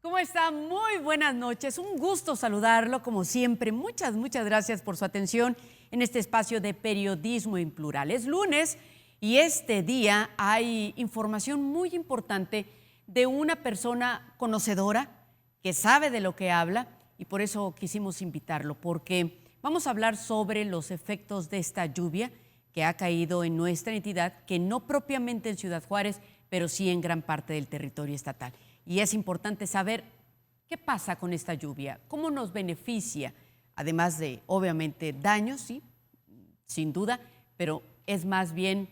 ¿Cómo está? Muy buenas noches. Un gusto saludarlo, como siempre. Muchas gracias por su atención en este espacio de periodismo en plural. Es lunes y este día hay información muy importante de una persona conocedora que sabe de lo que habla y por eso quisimos invitarlo, porque vamos a hablar sobre los efectos de esta lluvia que ha caído en nuestra entidad, que no propiamente en Ciudad Juárez, pero sí en gran parte del territorio estatal. Y es importante saber qué pasa con esta lluvia, cómo nos beneficia, además de, obviamente, daños, sí, sin duda, pero es más bien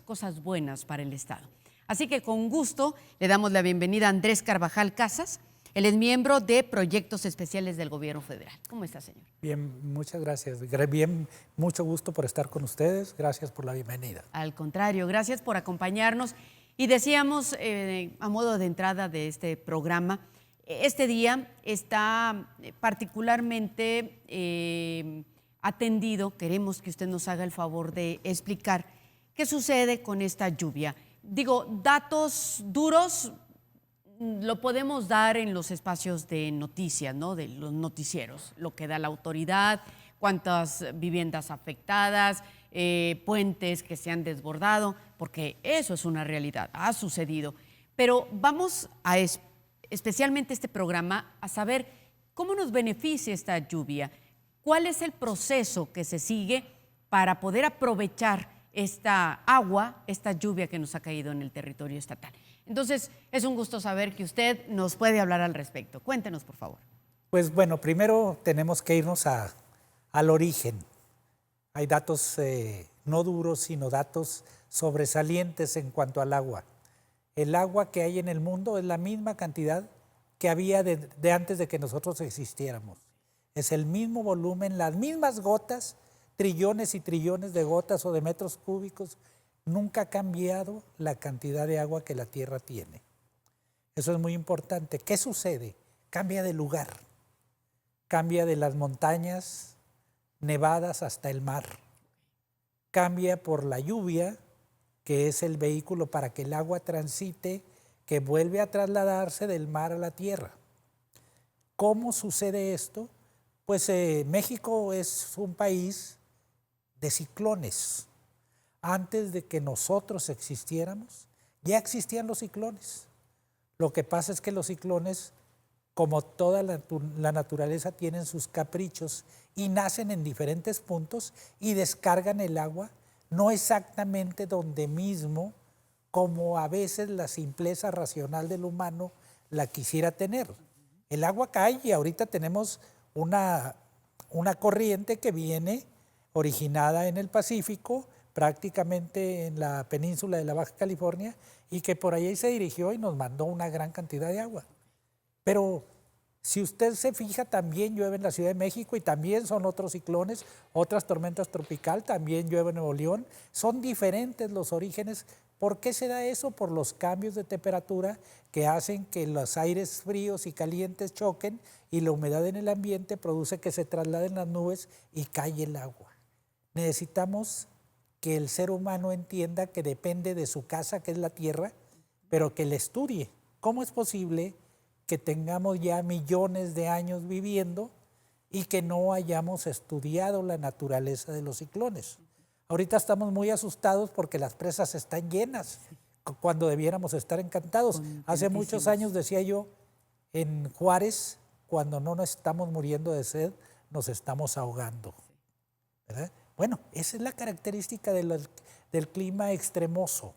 cosas buenas para el Estado. Así que con gusto le damos la bienvenida a Andrés Carvajal Casas. Él es miembro de Proyectos Especiales del Gobierno Federal. ¿Cómo está, señor? Bien, muchas gracias. Bien, mucho gusto por estar con ustedes. Gracias por la bienvenida. Al contrario, gracias por acompañarnos. Y decíamos, a modo de entrada de este programa, este día está particularmente atendido. Queremos que usted nos haga el favor de explicar qué sucede con esta lluvia. Digo, datos duros lo podemos dar en los espacios de noticias, ¿no? De los noticieros, lo que da la autoridad, cuántas viviendas afectadas, puentes que se han desbordado, porque eso es una realidad, ha sucedido. Pero vamos a especialmente este programa a saber cómo nos beneficia esta lluvia, cuál es el proceso que se sigue para poder aprovechar esta agua, esta lluvia que nos ha caído en el territorio estatal. Entonces, es un gusto saber que usted nos puede hablar al respecto. Cuéntenos, por favor. Pues bueno, primero tenemos que irnos al origen. Hay datos no duros, sino datos sobresalientes en cuanto al agua. El agua que hay en el mundo es la misma cantidad que había de antes de que nosotros existiéramos. Es el mismo volumen, las mismas gotas, trillones y trillones de gotas o de metros cúbicos. Nunca ha cambiado la cantidad de agua que la Tierra tiene. Eso es muy importante. ¿Qué sucede? Cambia de lugar. Cambia de las montañas nevadas hasta el mar. Cambia por la lluvia, que es el vehículo para que el agua transite, que vuelve a trasladarse del mar a la tierra. ¿Cómo sucede esto? Pues México es un país de ciclones. Antes de que nosotros existiéramos, ya existían los ciclones. Lo que pasa es que los ciclones, como toda la naturaleza, tienen sus caprichos y nacen en diferentes puntos y descargan el agua, no exactamente donde mismo, como a veces la simpleza racional del humano la quisiera tener. El agua cae y ahorita tenemos una corriente que viene originada en el Pacífico, prácticamente en la península de la Baja California, y que por ahí se dirigió y nos mandó una gran cantidad de agua. Pero si usted se fija, también llueve en la Ciudad de México y también son otros ciclones, otras tormentas tropicales, también llueve en Nuevo León. Son diferentes los orígenes. ¿Por qué se da eso? Por los cambios de temperatura que hacen que los aires fríos y calientes choquen y la humedad en el ambiente produce que se trasladen las nubes y cae el agua. Necesitamos que el ser humano entienda que depende de su casa, que es la tierra, pero que le estudie. ¿Cómo es posible que tengamos ya millones de años viviendo y que no hayamos estudiado la naturaleza de los ciclones? Ahorita estamos muy asustados porque las presas están llenas, cuando debiéramos estar encantados. Hace muchos años decía yo, en Juárez, cuando no nos estamos muriendo de sed, nos estamos ahogando, ¿verdad? Bueno, esa es la característica del clima extremoso,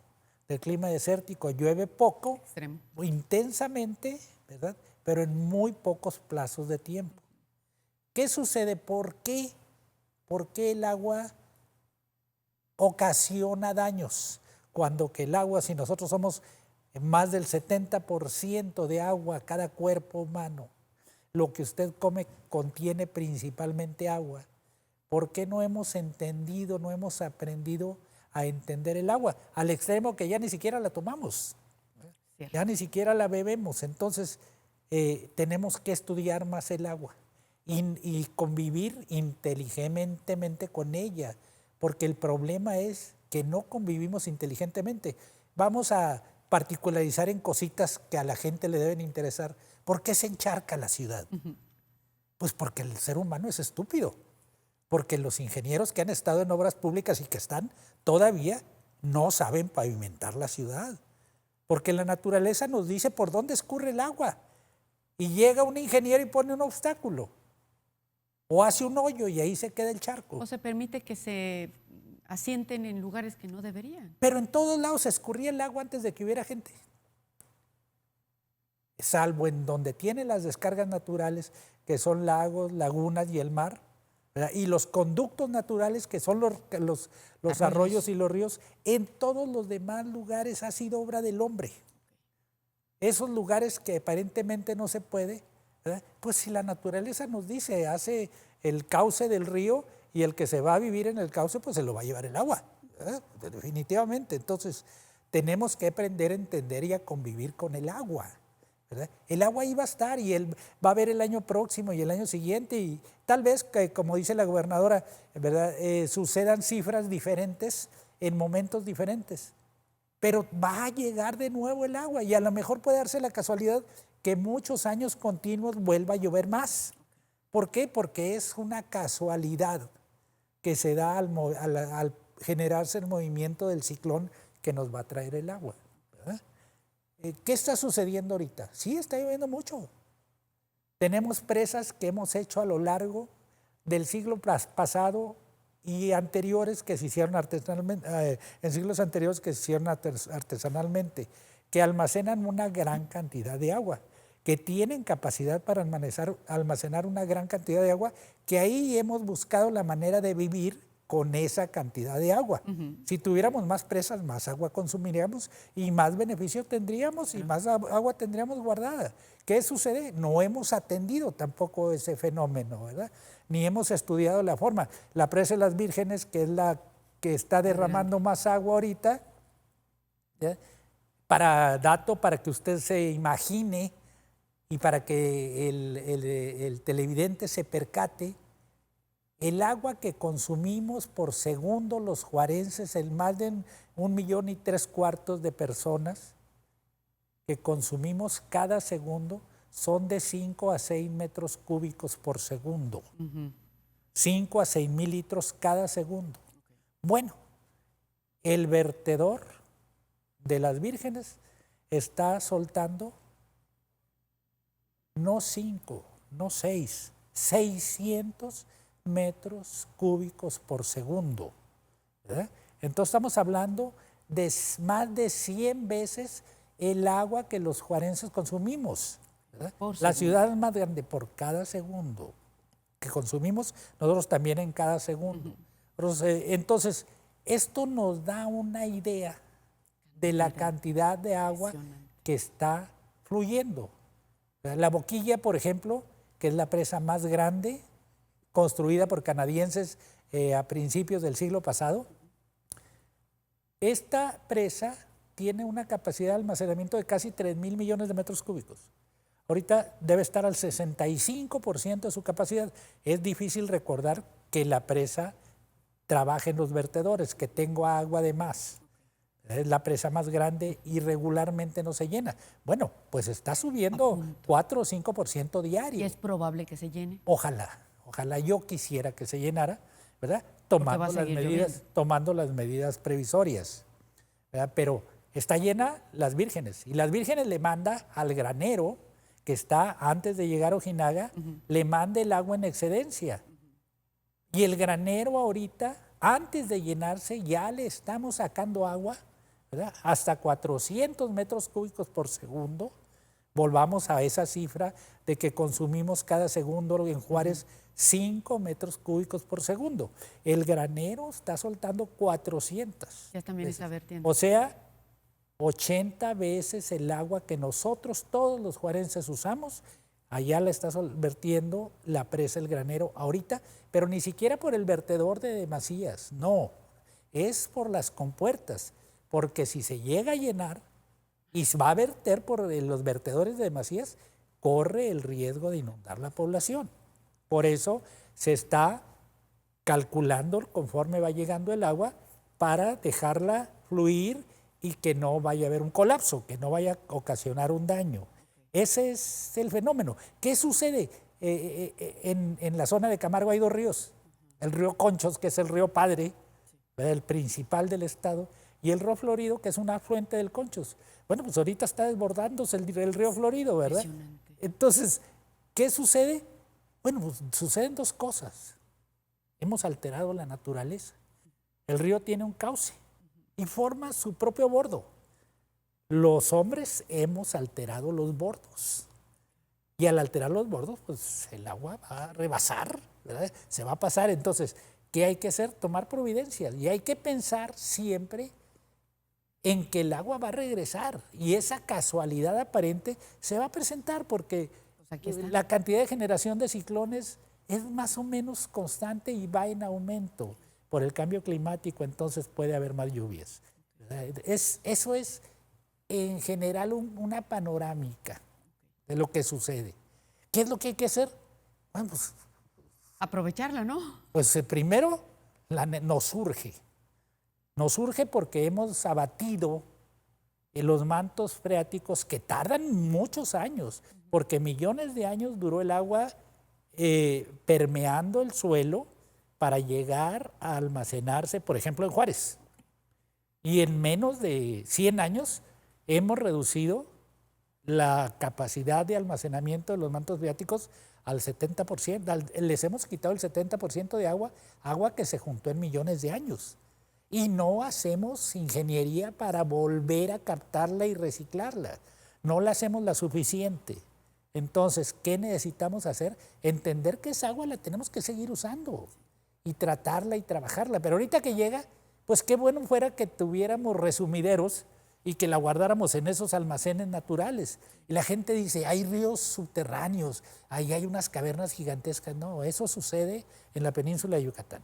del clima desértico. Llueve poco, intensamente, ¿verdad? Pero en muy pocos plazos de tiempo. ¿Qué sucede? ¿Por qué? ¿Por qué el agua ocasiona daños? Cuando que el agua, si nosotros somos más del 70% de agua cada cuerpo humano, lo que usted come contiene principalmente agua. ¿Por qué no hemos entendido, no hemos aprendido a entender el agua? Al extremo que ya ni siquiera la tomamos, ya ni siquiera la bebemos. Entonces, tenemos que estudiar más el agua y convivir inteligentemente con ella, porque el problema es que no convivimos inteligentemente. Vamos a particularizar en cositas que a la gente le deben interesar. ¿Por qué se encharca la ciudad? Pues porque el ser humano es estúpido. Porque los ingenieros que han estado en obras públicas y que están todavía no saben pavimentar la ciudad. Porque la naturaleza nos dice por dónde escurre el agua. Y llega un ingeniero y pone un obstáculo. O hace un hoyo y ahí se queda el charco. O se permite que se asienten en lugares que no deberían. Pero en todos lados se escurría el agua antes de que hubiera gente. Salvo en donde tiene las descargas naturales, que son lagos, lagunas y el mar, ¿verdad? Y los conductos naturales, que son los arroyos y los ríos, en todos los demás lugares ha sido obra del hombre. Esos lugares que aparentemente no se puede, ¿verdad? Pues si la naturaleza nos dice, hace el cauce del río y el que se va a vivir en el cauce, pues se lo va a llevar el agua, ¿verdad? Definitivamente. Entonces, tenemos que aprender a entender y a convivir con el agua, ¿verdad? El agua ahí va a estar y él va a haber el año próximo y el año siguiente y tal vez, como dice la gobernadora, ¿verdad? Sucedan cifras diferentes en momentos diferentes. Pero va a llegar de nuevo el agua y a lo mejor puede darse la casualidad que muchos años continuos vuelva a llover más. ¿Por qué? Porque es una casualidad que se da al generarse el movimiento del ciclón que nos va a traer el agua, ¿verdad? ¿Qué está sucediendo ahorita? Sí, está lloviendo mucho. Tenemos presas que hemos hecho a lo largo del siglo pasado y anteriores que se hicieron artesanalmente, en siglos anteriores que se hicieron artesanalmente, que almacenan una gran cantidad de agua, que tienen capacidad para almacenar una gran cantidad de agua, que ahí hemos buscado la manera de vivir con esa cantidad de agua. Si tuviéramos más presas, más agua consumiríamos y más beneficio tendríamos y más agua tendríamos guardada. ¿Qué sucede? No hemos atendido tampoco ese fenómeno, ¿verdad? Ni hemos estudiado la forma. La presa de las Vírgenes, que es la que está derramando más agua ahorita, ¿ya? Para que usted se imagine y para que el televidente se percate, el agua que consumimos por segundo los juarenses, el más de 1,3 millones de personas que consumimos cada segundo, son de 5 a 6 metros cúbicos por segundo. 5 a 6 mil litros cada segundo. Bueno, el vertedor de las Vírgenes está soltando no 5, no 6, 600 metros cúbicos por segundo, ¿verdad? Entonces estamos hablando de más de 100 veces el agua que los juarenses consumimos, ¿verdad? La ciudad más grande por cada segundo que consumimos, nosotros también en cada segundo. Entonces, esto nos da una idea de la cantidad de agua que está fluyendo. La Boquilla, por ejemplo, que es la presa más grande, construida por canadienses a principios del siglo pasado. Esta presa tiene una capacidad de almacenamiento de casi 3,000 millones de metros cúbicos. Ahorita debe estar al 65% de su capacidad. Es difícil recordar que la presa trabaja en los vertedores, que tengo agua de más. Es la presa más grande y regularmente no se llena. Bueno, pues está subiendo 4 o 5% diario. ¿Y es probable que se llene? Ojalá yo quisiera que se llenara, ¿verdad? Tomando las medidas previsorias, ¿verdad? Pero está llena las Vírgenes y las Vírgenes le manda al granero que está antes de llegar a Ojinaga, le manda el agua en excedencia. Y el granero ahorita, antes de llenarse, ya le estamos sacando agua, ¿verdad? Hasta 400 metros cúbicos por segundo. Volvamos a esa cifra de que consumimos cada segundo en Juárez 5 metros cúbicos por segundo. El granero está soltando 400. Ya también veces. está vertiendo. O sea, 80 veces el agua que nosotros, todos los juarenses, usamos, allá la está vertiendo la presa El Granero ahorita, pero ni siquiera por el vertedor de Macías, no, es por las compuertas, porque si se llega a llenar y se va a verter por los vertedores de Macías, corre el riesgo de inundar la población. Por eso se está calculando conforme va llegando el agua para dejarla fluir y que no vaya a haber un colapso, que no vaya a ocasionar un daño. Ese es el fenómeno. ¿Qué sucede? En la zona de Camargo hay dos ríos. El río Conchos, que es el río Padre, ¿verdad?, el principal del estado, y el río Florido, que es un afluente del Conchos. Bueno, pues ahorita está desbordándose el río Florido, ¿verdad? Entonces, ¿qué sucede? Bueno, pues suceden dos cosas. Hemos alterado la naturaleza. El río tiene un cauce y forma su propio bordo. Los hombres hemos alterado los bordos. Y al alterar los bordos, pues el agua va a rebasar, ¿verdad? Se va a pasar. Entonces, ¿qué hay que hacer? Tomar providencias. Y hay que pensar siempre en que el agua va a regresar. Y esa casualidad aparente se va a presentar porque la cantidad de generación de ciclones es más o menos constante y va en aumento por el cambio climático. Entonces puede haber más lluvias. Eso es en general una panorámica de lo que sucede. ¿Qué es lo que hay que hacer? Bueno, pues, aprovecharla, ¿no? Pues primero nos surge. Nos surge porque hemos abatido los mantos freáticos que tardan muchos años, porque millones de años duró el agua permeando el suelo para llegar a almacenarse, por ejemplo, en Juárez. Y en menos de 100 años hemos reducido la capacidad de almacenamiento de los mantos freáticos al 70%. Les hemos quitado el 70% de agua que se juntó en millones de años. Y no hacemos ingeniería para volver a captarla y reciclarla. No la hacemos la suficiente. Entonces, ¿qué necesitamos hacer? Entender que esa agua la tenemos que seguir usando y tratarla y trabajarla. Pero ahorita que llega, pues qué bueno fuera que tuviéramos resumideros y que la guardáramos en esos almacenes naturales. Y la gente dice, hay ríos subterráneos, ahí hay unas cavernas gigantescas. No, eso sucede en la península de Yucatán.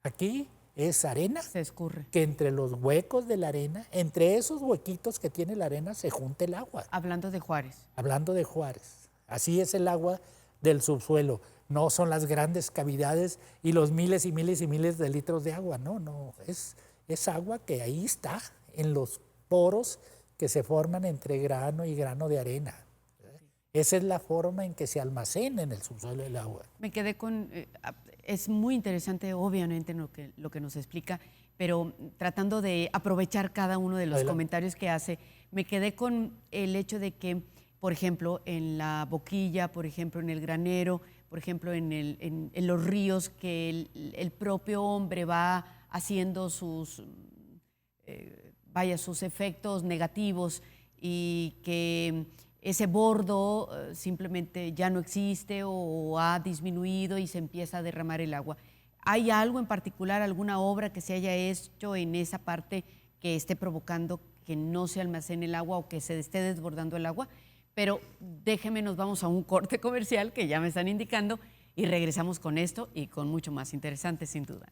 Aquí es arena, se escurre, que entre los huecos de la arena, entre esos huequitos que tiene la arena, se junta el agua. Hablando de Juárez. Hablando de Juárez. Así es el agua del subsuelo. No son las grandes cavidades y los miles y miles y miles de litros de agua. No. Es agua que ahí está, en los poros que se forman entre grano y grano de arena. Esa es la forma en que se almacena en el subsuelo el agua. Me quedé con, es muy interesante obviamente lo que nos explica, pero tratando de aprovechar cada uno de los comentarios que hace, me quedé con el hecho de que, por ejemplo, en la boquilla, por ejemplo, en el granero, por ejemplo, en los ríos, que el propio hombre va haciendo sus efectos negativos y que ese bordo simplemente ya no existe o ha disminuido y se empieza a derramar el agua. ¿Hay algo en particular, alguna obra que se haya hecho en esa parte que esté provocando que no se almacene el agua o que se esté desbordando el agua? Pero déjeme, nos vamos a un corte comercial que ya me están indicando y regresamos con esto y con mucho más interesante sin duda.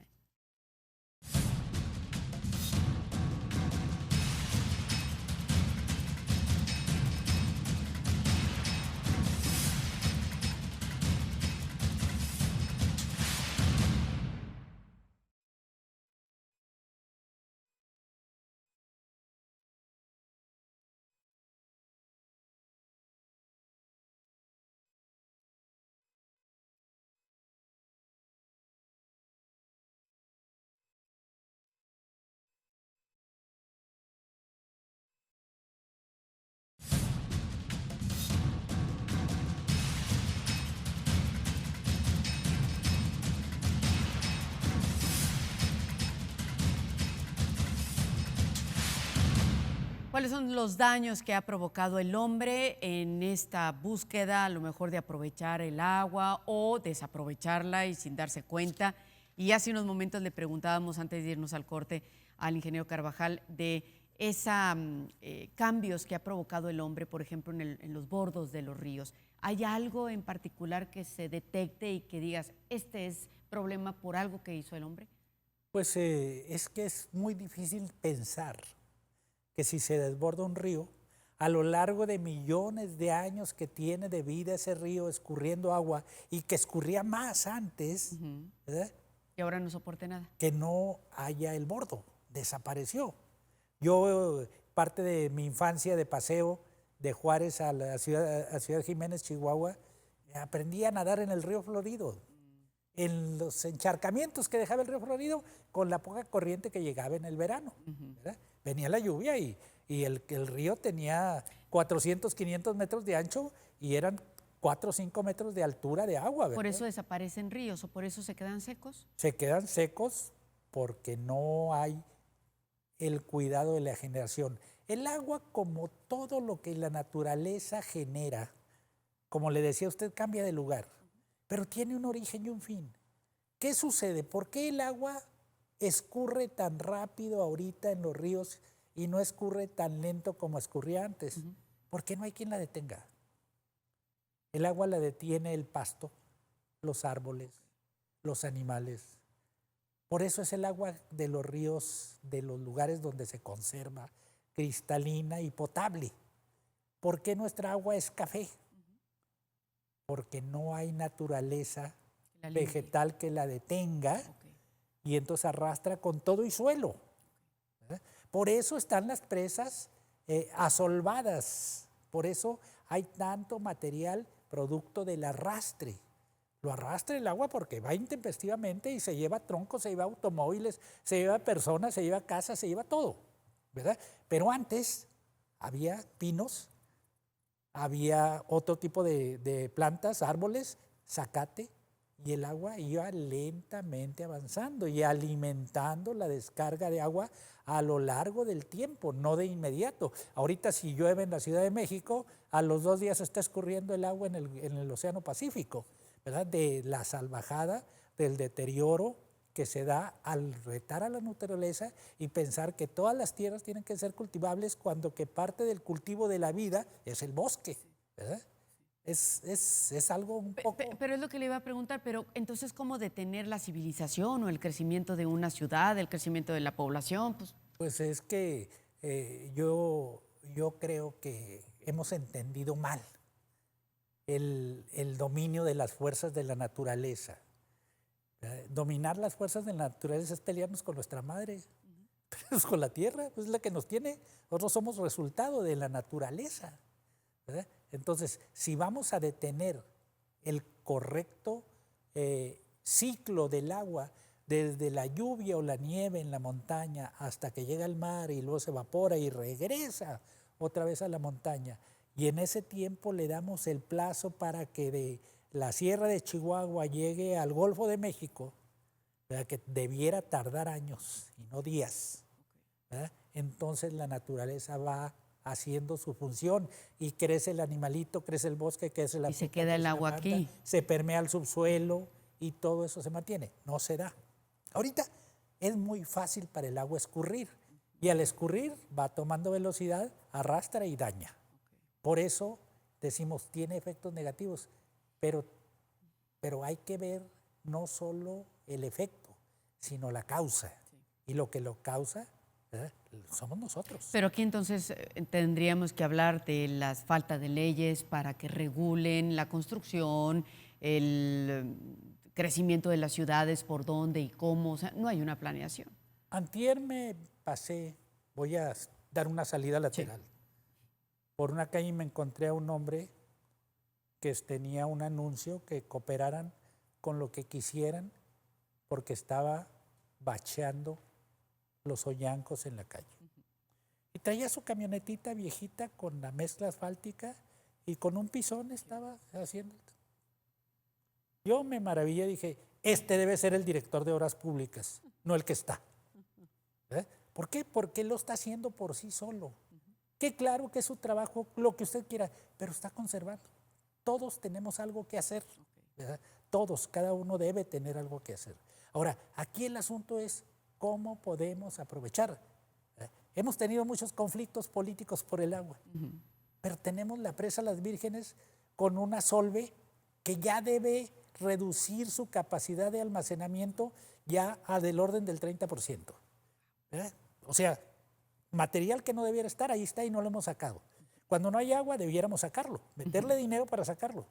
¿Cuáles son los daños que ha provocado el hombre en esta búsqueda, a lo mejor de aprovechar el agua o desaprovecharla y sin darse cuenta? Y hace unos momentos le preguntábamos, antes de irnos al corte, al ingeniero Carvajal de esos cambios que ha provocado el hombre, por ejemplo, en los bordos de los ríos. ¿Hay algo en particular que se detecte y que digas, este es problema por algo que hizo el hombre? Pues es que es muy difícil pensar que si se desborda un río, a lo largo de millones de años que tiene de vida ese río escurriendo agua y que escurría más antes, ¿verdad? Y ahora no soporte nada. Que no haya el bordo, desapareció. Yo, parte de mi infancia de paseo de Juárez a Ciudad Jiménez, Chihuahua, aprendí a nadar en el río Florido, en los encharcamientos que dejaba el río Florido con la poca corriente que llegaba en el verano. ¿Verdad? Venía la lluvia y el río tenía 400, 500 metros de ancho y eran 4 o 5 metros de altura de agua. ¿Verdad? ¿Por eso desaparecen ríos o por eso se quedan secos? Se quedan secos porque no hay el cuidado de la generación. El agua, como todo lo que la naturaleza genera, como le decía usted, cambia de lugar, pero tiene un origen y un fin. ¿Qué sucede? ¿Por qué el agua escurre tan rápido ahorita en los ríos y no escurre tan lento como escurría antes? Porque no hay quien la detenga. El agua la detiene el pasto, los árboles, los animales. Por eso es el agua de los ríos, de los lugares donde se conserva, cristalina y potable. ¿Por qué nuestra agua es café? Porque no hay naturaleza vegetal que la detenga y entonces arrastra con todo y suelo. ¿Verdad? Por eso están las presas asolvadas, por eso hay tanto material producto del arrastre. Lo arrastra el agua porque va intempestivamente y se lleva troncos, se lleva automóviles, se lleva personas, se lleva casas, se lleva todo, ¿verdad? Pero antes había pinos, había otro tipo de plantas, árboles, zacate, y el agua iba lentamente avanzando y alimentando la descarga de agua a lo largo del tiempo, no de inmediato. Ahorita si llueve en la Ciudad de México, a los 2 días está escurriendo el agua en el Océano Pacífico, ¿verdad? De la salvajada, del deterioro que se da al retar a la naturaleza y pensar que todas las tierras tienen que ser cultivables cuando que parte del cultivo de la vida es el bosque, ¿verdad? Es algo un poco... Pero es lo que le iba a preguntar, pero entonces, ¿cómo detener la civilización o el crecimiento de una ciudad, el crecimiento de la población? Pues es que yo creo que hemos entendido mal el dominio de las fuerzas de la naturaleza. Dominar las fuerzas de la naturaleza es pelearnos con nuestra madre, pelearnos con la tierra, pues es la que nos tiene. Nosotros somos resultado de la naturaleza, ¿verdad? Entonces, si vamos a detener el correcto ciclo del agua, desde la lluvia o la nieve en la montaña hasta que llega al mar y luego se evapora y regresa otra vez a la montaña, y en ese tiempo le damos el plazo para que de la Sierra de Chihuahua llegue al Golfo de México, ¿verdad? Que debiera tardar años y no días, ¿verdad? Entonces la naturaleza va haciendo su función y crece el animalito, crece el bosque, crece la y se queda el agua aquí. Se permea el subsuelo y todo eso se mantiene. No se da. Ahorita es muy fácil para el agua escurrir y al escurrir va tomando velocidad, arrastra y daña. Por eso decimos tiene efectos negativos, pero hay que ver no solo el efecto, sino la causa. Y lo que lo causa, ¿verdad? Somos nosotros. Pero aquí entonces tendríamos que hablar de las faltas de leyes para que regulen la construcción, el crecimiento de las ciudades, por dónde y cómo, o sea, no hay una planeación. Antier me pasé, voy a dar una salida lateral. Sí. Por una calle me encontré a un hombre que tenía un anuncio que cooperaran con lo que quisieran porque estaba bacheando los hoyancos en la calle. Y traía su camionetita viejita con la mezcla asfáltica y con un pisón estaba haciendo. Yo me maravillé, dije, este debe ser el director de obras públicas, no el que está. ¿Por qué? Porque lo está haciendo por sí solo. Que claro que es su trabajo, lo que usted quiera, pero está conservando. Todos tenemos algo que hacer, ¿verdad? Todos, cada uno debe tener algo que hacer. Ahora, aquí el asunto es cómo podemos aprovechar. Hemos tenido muchos conflictos políticos por el agua, pero tenemos la presa Las Vírgenes con una solve que ya debe reducir su capacidad de almacenamiento ya a del orden del 30%. ¿Verdad? O sea, material que no debiera estar, ahí está y no lo hemos sacado. Cuando no hay agua, debiéramos sacarlo, meterle dinero para sacarlo.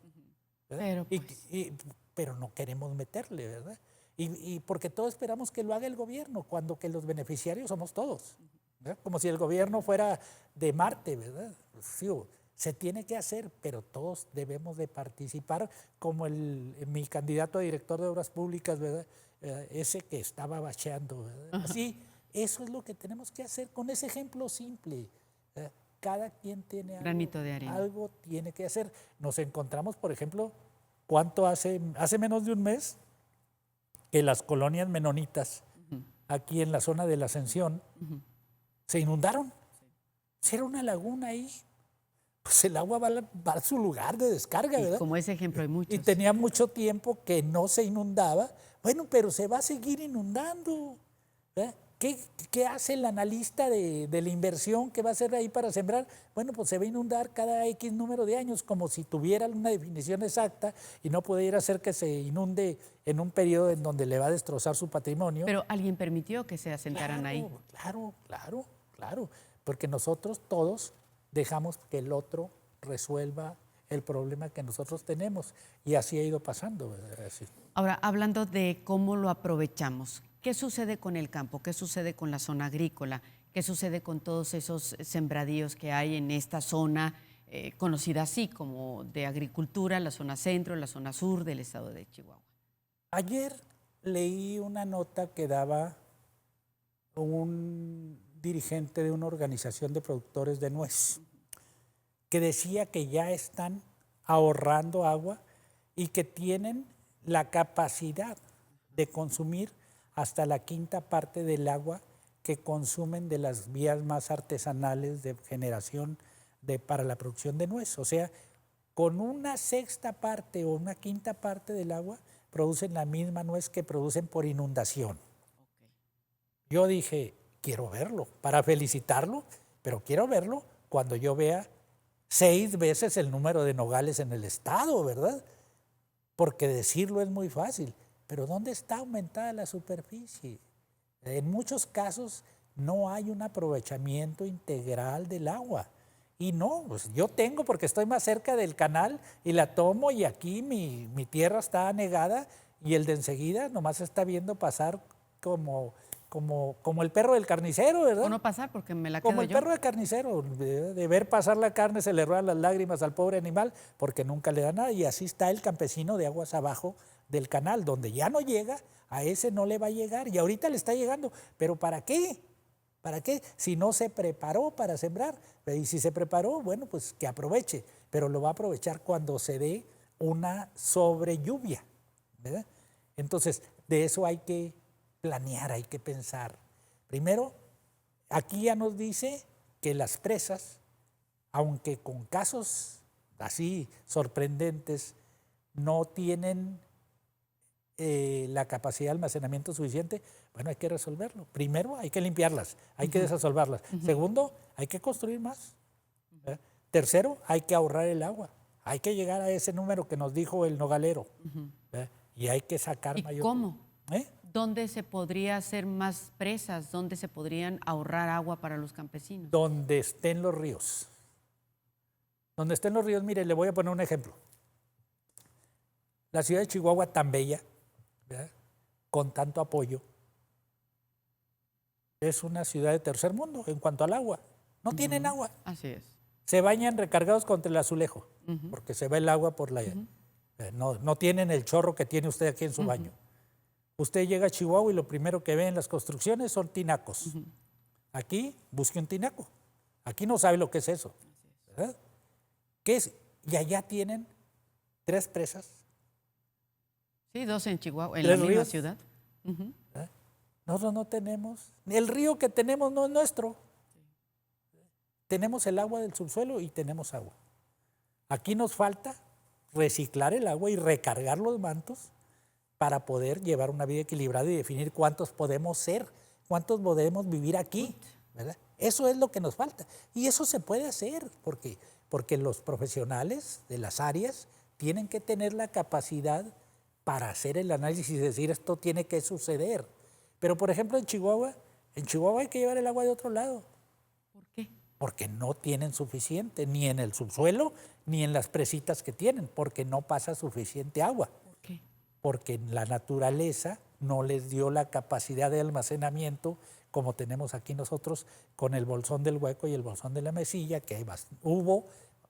Pero no queremos meterle, ¿verdad? Y porque todos esperamos que lo haga el gobierno, cuando que los beneficiarios somos todos. ¿verdad? Como si el gobierno fuera de Marte, ¿verdad? Pues, sí, se tiene que hacer, pero todos debemos de participar, como mi candidato a director de obras públicas, ¿verdad? Ese que estaba bacheando, ¿verdad? Así, eso es lo que tenemos que hacer con ese ejemplo simple. Cada quien tiene Granito de arena. algo tiene que hacer. Nos encontramos, por ejemplo, ¿cuánto hace menos de un mes que las colonias menonitas aquí en la zona de la Ascensión se inundaron? Era una laguna ahí. Pues el agua va a su lugar de descarga, ¿verdad? Como ese ejemplo hay muchos. Y tenía mucho tiempo que no se inundaba. Bueno, pero se va a seguir inundando, ¿verdad? ¿Qué hace el analista de la inversión que va a hacer ahí para sembrar? Bueno, pues se va a inundar cada X número de años, como si tuviera una definición exacta y no pudiera hacer que se inunde en un periodo en donde le va a destrozar su patrimonio. Pero alguien permitió que se asentaran ahí. Claro, porque nosotros todos dejamos que el otro resuelva el problema que nosotros tenemos y así ha ido pasando. Así. Ahora, hablando de cómo lo aprovechamos, ¿qué sucede con el campo? ¿Qué sucede con la zona agrícola? ¿Qué sucede con todos esos sembradíos que hay en esta zona conocida así como de agricultura, la zona centro, la zona sur del estado de Chihuahua? Ayer leí una nota que daba un dirigente de una organización de productores de nuez, que decía que ya están ahorrando agua y que tienen la capacidad de consumir hasta la quinta parte del agua que consumen de las vías más artesanales de generación para la producción de nuez. O sea, con una sexta parte o una quinta parte del agua producen la misma nuez que producen por inundación. Yo dije, quiero verlo, para felicitarlo, pero quiero verlo cuando yo vea 6 veces el número de nogales en el estado, ¿verdad? Porque decirlo es muy fácil, pero ¿dónde está aumentada la superficie? En muchos casos no hay un aprovechamiento integral del agua. Y no, pues yo tengo porque estoy más cerca del canal y la tomo y aquí mi tierra está anegada y el de enseguida nomás está viendo pasar como el perro del carnicero, ¿verdad? O no pasar porque me la quedo Como el yo. perro del carnicero, de ver pasar la carne se le ruedan las lágrimas al pobre animal porque nunca le da nada. Y así está el campesino de aguas abajo del canal, donde ya no llega, a ese no le va a llegar. Y ahorita le está llegando, pero ¿para qué? ¿Para qué? Si no se preparó para sembrar. Y si se preparó, bueno, pues que aproveche, pero lo va a aprovechar cuando se dé una sobrelluvia, ¿verdad? Entonces, de eso hay que planear, hay que pensar. Primero, aquí ya nos dice que las presas, aunque con casos así sorprendentes, no tienen la capacidad de almacenamiento suficiente, bueno, hay que resolverlo. Primero, hay que limpiarlas, hay que desasolvarlas. Segundo, hay que construir más. Tercero, hay que ahorrar el agua. Hay que llegar a ese número que nos dijo el nogalero. Y hay que sacar mayor. ¿Y cómo? ¿Dónde se podría hacer más presas? ¿Dónde se podrían ahorrar agua para los campesinos? Donde estén los ríos. Donde estén los ríos, mire, le voy a poner un ejemplo. La ciudad de Chihuahua, tan bella, ¿verdad?, con tanto apoyo, es una ciudad de tercer mundo en cuanto al agua. No tienen agua. Así es. Se bañan recargados contra el azulejo, porque se va el agua por la... no tienen el chorro que tiene usted aquí en su baño. Usted llega a Chihuahua y lo primero que ve en las construcciones son tinacos. Aquí busque un tinaco. Aquí no sabe lo que es eso, ¿verdad? ¿Qué es? Y allá tienen 3 presas. Sí, 2 en Chihuahua, en la misma ciudad. Nosotros no tenemos. El río que tenemos no es nuestro. Tenemos el agua del subsuelo y tenemos agua. Aquí nos falta reciclar el agua y recargar los mantos para poder llevar una vida equilibrada y definir cuántos podemos ser, cuántos podemos vivir aquí, ¿verdad? Eso es lo que nos falta. Y eso se puede hacer porque los profesionales de las áreas tienen que tener la capacidad para hacer el análisis y decir esto tiene que suceder. Pero, por ejemplo, en Chihuahua hay que llevar el agua de otro lado. ¿Por qué? Porque no tienen suficiente, ni en el subsuelo, ni en las presitas que tienen, porque no pasa suficiente agua. ¿Por qué? Porque la naturaleza no les dio la capacidad de almacenamiento como tenemos aquí nosotros con el Bolsón del Hueco y el Bolsón de la Mesilla, que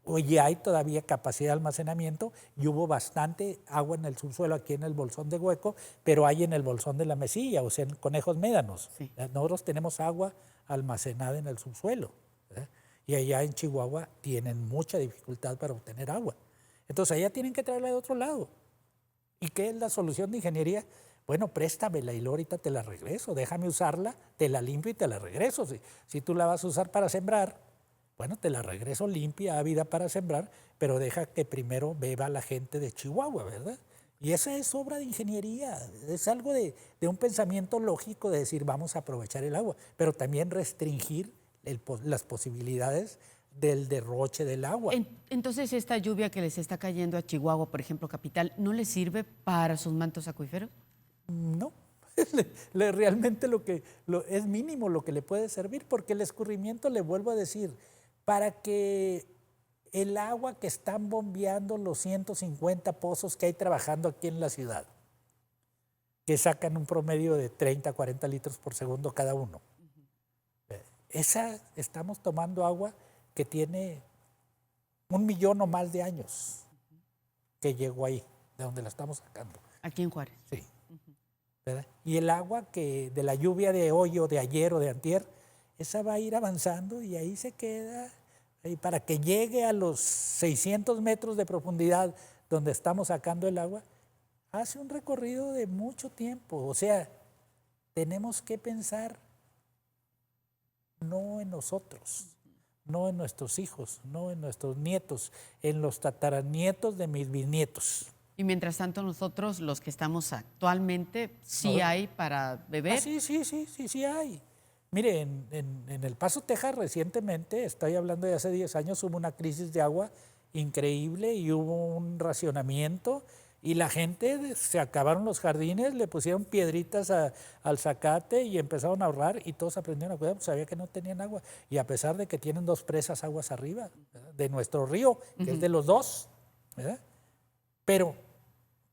hoy hay todavía capacidad de almacenamiento y hubo bastante agua en el subsuelo aquí en el Bolsón de Hueco, pero hay en el Bolsón de la Mesilla, o sea, en Conejos Médanos. Sí. Nosotros tenemos agua almacenada en el subsuelo, ¿verdad? Y allá en Chihuahua tienen mucha dificultad para obtener agua. Entonces allá tienen que traerla de otro lado. ¿Y qué es la solución de ingeniería? Bueno, préstamela y luego ahorita te la regreso, déjame usarla, te la limpio y te la regreso. Si tú la vas a usar para sembrar, bueno, te la regreso limpia, ávida para sembrar, pero deja que primero beba la gente de Chihuahua, ¿verdad? Y esa es obra de ingeniería, es algo de un pensamiento lógico de decir vamos a aprovechar el agua, pero también restringir las posibilidades del derroche del agua. Entonces, esta lluvia que les está cayendo a Chihuahua, por ejemplo, capital, ¿no les sirve para sus mantos acuíferos? No, realmente es mínimo lo que le puede servir, porque el escurrimiento, le vuelvo a decir, para que el agua que están bombeando los 150 pozos que hay trabajando aquí en la ciudad, que sacan un promedio de 30 a 40 litros por segundo cada uno, estamos tomando agua que tiene 1 millón o más de años que llegó ahí, de donde la estamos sacando. Aquí en Juárez. Sí. ¿Verdad? Y el agua que de la lluvia de hoy o de ayer o de antier, esa va a ir avanzando y ahí se queda. Y para que llegue a los 600 metros de profundidad donde estamos sacando el agua, hace un recorrido de mucho tiempo. O sea, tenemos que pensar no en nosotros, no en nuestros hijos, no en nuestros nietos, en los tataranietos de mis bisnietos. Y mientras tanto nosotros, los que estamos actualmente, sí hay para beber. Sí hay. Mire, en El Paso, Texas, recientemente, estoy hablando de hace 10 años, hubo una crisis de agua increíble y hubo un racionamiento y la gente, se acabaron los jardines, le pusieron piedritas al zacate y empezaron a ahorrar y todos aprendieron a cuidar, pues sabía que no tenían agua. Y a pesar de que tienen 2 presas aguas arriba, ¿verdad?, de nuestro río, que es de los 2, ¿verdad?, pero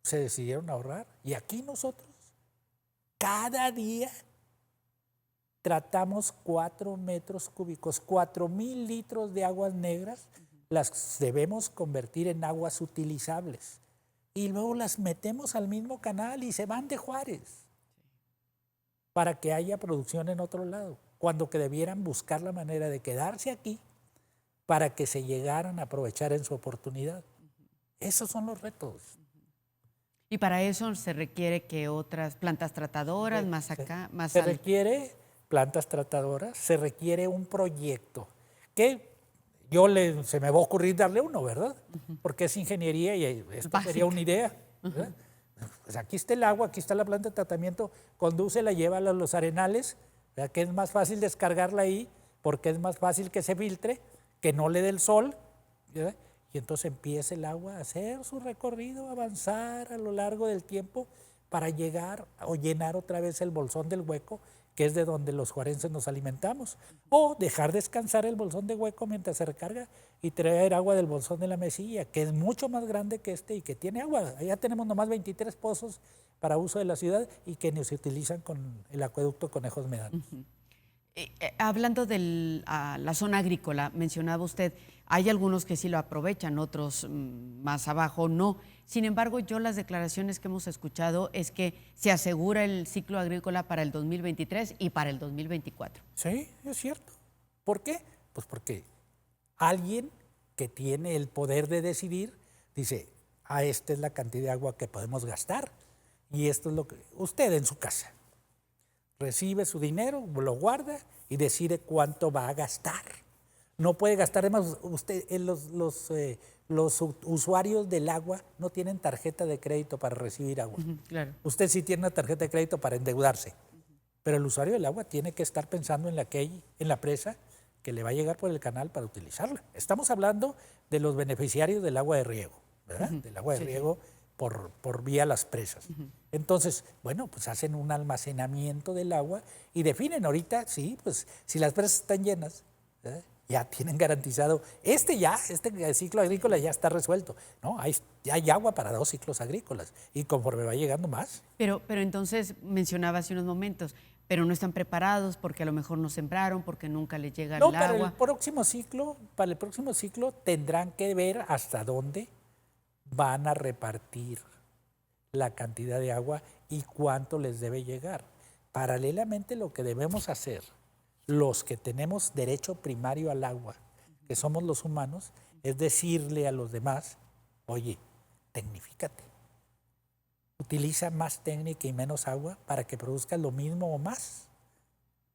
se decidieron a ahorrar. Y aquí nosotros, cada día, tratamos 4 metros cúbicos, 4,000 litros de aguas negras, las debemos convertir en aguas utilizables. Y luego las metemos al mismo canal y se van de Juárez para que haya producción en otro lado, cuando que debieran buscar la manera de quedarse aquí para que se llegaran a aprovechar en su oportunidad. Esos son los retos. Y para eso se requiere que otras plantas tratadoras, más acá, más se alto. requiere plantas tratadoras, se requiere un proyecto que se me va a ocurrir darle uno, ¿verdad? Porque es ingeniería y esto sería una idea, ¿verdad? Pues aquí está el agua, aquí está la planta de tratamiento, condúcela, llévala a los arenales, ¿verdad?, que es más fácil descargarla ahí porque es más fácil que se filtre, que no le dé el sol, ¿verdad? Y entonces empieza el agua a hacer su recorrido, a avanzar a lo largo del tiempo para llegar o llenar otra vez el Bolsón del Hueco, que es de donde los juarenses nos alimentamos, o dejar descansar el Bolsón de Hueco mientras se recarga y traer agua del Bolsón de la Mesilla, que es mucho más grande que este y que tiene agua. Allá tenemos nomás 23 pozos para uso de la ciudad y que ni se utilizan con el acueducto Conejos Médanos. Hablando de la zona agrícola, mencionaba usted, hay algunos que sí lo aprovechan, otros más abajo no. Sin embargo, las declaraciones que hemos escuchado es que se asegura el ciclo agrícola para el 2023 y para el 2024. Sí, es cierto. ¿Por qué? Pues porque alguien que tiene el poder de decidir dice, esta es la cantidad de agua que podemos gastar y esto es lo que usted en su casa recibe su dinero, lo guarda y decide cuánto va a gastar. No puede gastar, además usted, los usuarios del agua no tienen tarjeta de crédito para recibir agua. Claro. Usted sí tiene una tarjeta de crédito para endeudarse, pero el usuario del agua tiene que estar pensando en la presa que le va a llegar por el canal para utilizarla. Estamos hablando de los beneficiarios del agua de riego, ¿verdad? Del agua de riego por vía las presas. Entonces, bueno, pues hacen un almacenamiento del agua y definen ahorita, sí, pues si las presas están llenas, ¿verdad?, ya tienen garantizado, este ciclo agrícola ya está resuelto, ¿no? Ya hay agua para 2 ciclos agrícolas y conforme va llegando más. Pero entonces mencionaba hace unos momentos, pero no están preparados porque a lo mejor no sembraron, porque nunca les llega No, el agua. para el próximo ciclo tendrán que ver hasta dónde van a repartir la cantidad de agua y cuánto les debe llegar. Paralelamente, lo que debemos hacer, los que tenemos derecho primario al agua, que somos los humanos, es decirle a los demás, oye, tecnifícate. Utiliza más técnica y menos agua para que produzcas lo mismo o más.